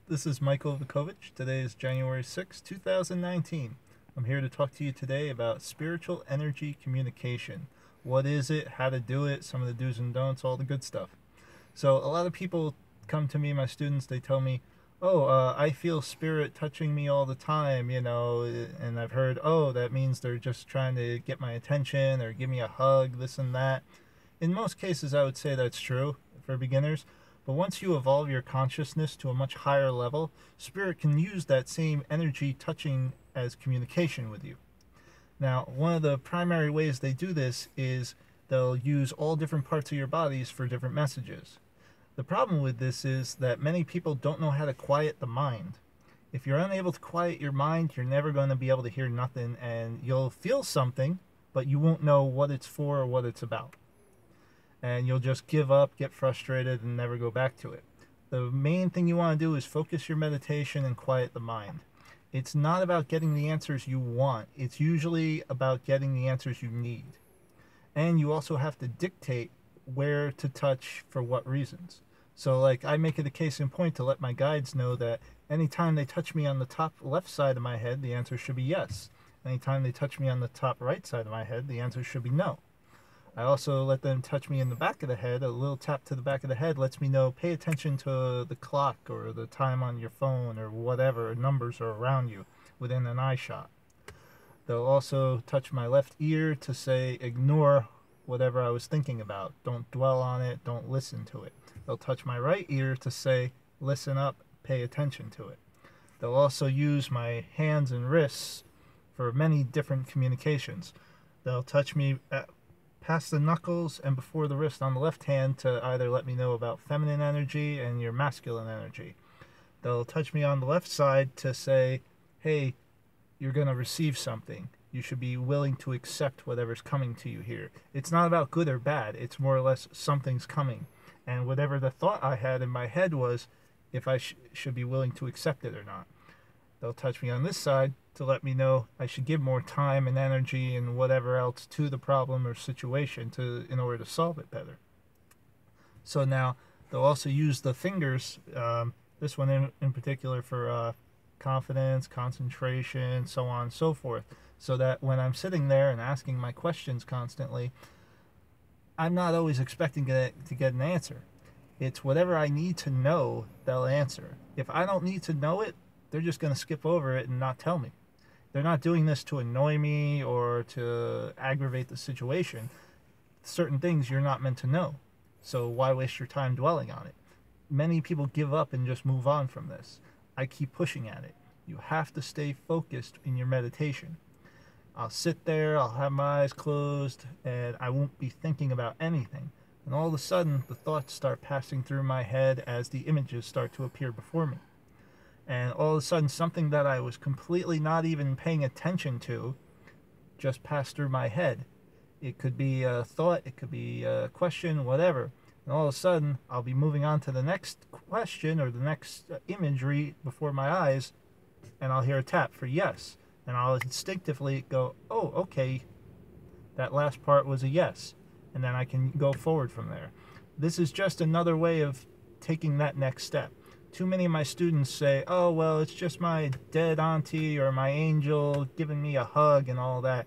This is Michael Vukovic. Today is January 6, 2019. I'm here to talk to you today about spiritual energy communication. What is it, how to do it, some of the do's and don'ts, all the good stuff. So a lot of people come to me, my students, they tell me, I feel spirit touching me all the time, and I've heard, that means they're just trying to get my attention or give me a hug, this and that. In most cases, I would say that's true for beginners. But once you evolve your consciousness to a much higher level, spirit can use that same energy touching as communication with you. Now, one of the primary ways they do this is they'll use all different parts of your bodies for different messages. The problem with this is that many people don't know how to quiet the mind. If you're unable to quiet your mind, you're never going to be able to hear nothing, and you'll feel something, but you won't know what it's for or what it's about. And you'll just give up, get frustrated, and never go back to it. The main thing you want to do is focus your meditation and quiet the mind. It's not about getting the answers you want. It's usually about getting the answers you need. And you also have to dictate where to touch for what reasons. So like I make it a case in point to let my guides know that anytime they touch me on the top left side of my head, the answer should be yes. Anytime they touch me on the top right side of my head, the answer should be no. I also let them touch me in the back of the head. A little tap to the back of the head lets me know, pay attention to the clock or the time on your phone or whatever numbers are around you within an eye shot. They'll also touch my left ear to say, ignore whatever I was thinking about. Don't dwell on it. Don't listen to it. They'll touch my right ear to say, listen up, pay attention to it. They'll also use my hands and wrists for many different communications. They'll touch me past the knuckles and before the wrist on the left hand to either let me know about feminine energy and your masculine energy. They'll touch me on the left side to say, hey, you're going to receive something. You should be willing to accept whatever's coming to you here. It's not about good or bad. It's more or less something's coming. And whatever the thought I had in my head was if I should be willing to accept it or not. They'll touch me on this side to let me know I should give more time and energy and whatever else to the problem or situation in order to solve it better. So now they'll also use the fingers, this one in particular for confidence, concentration, so on and so forth, so that when I'm sitting there and asking my questions constantly, I'm not always expecting to get an answer. It's whatever I need to know, they'll answer. If I don't need to know it, they're just going to skip over it and not tell me. They're not doing this to annoy me or to aggravate the situation. Certain things you're not meant to know. So why waste your time dwelling on it? Many people give up and just move on from this. I keep pushing at it. You have to stay focused in your meditation. I'll sit there, I'll have my eyes closed, and I won't be thinking about anything. And all of a sudden, the thoughts start passing through my head as the images start to appear before me. And all of a sudden, something that I was completely not even paying attention to just passed through my head. It could be a thought, it could be a question, whatever. And all of a sudden, I'll be moving on to the next question or the next imagery before my eyes, and I'll hear a tap for yes. And I'll instinctively go, oh, okay, that last part was a yes. And then I can go forward from there. This is just another way of taking that next step. Too many of my students say, oh, well, it's just my dead auntie or my angel giving me a hug and all that.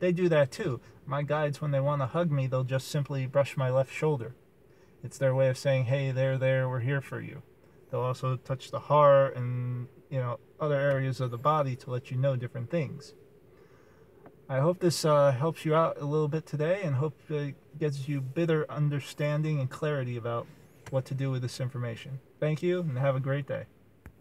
They do that too. My guides, when they want to hug me, they'll just simply brush my left shoulder. It's their way of saying, hey, there, we're here for you. They'll also touch the heart and, other areas of the body to let you know different things. I hope this helps you out a little bit today and hope it gives you better understanding and clarity about what to do with this information. Thank you and have a great day.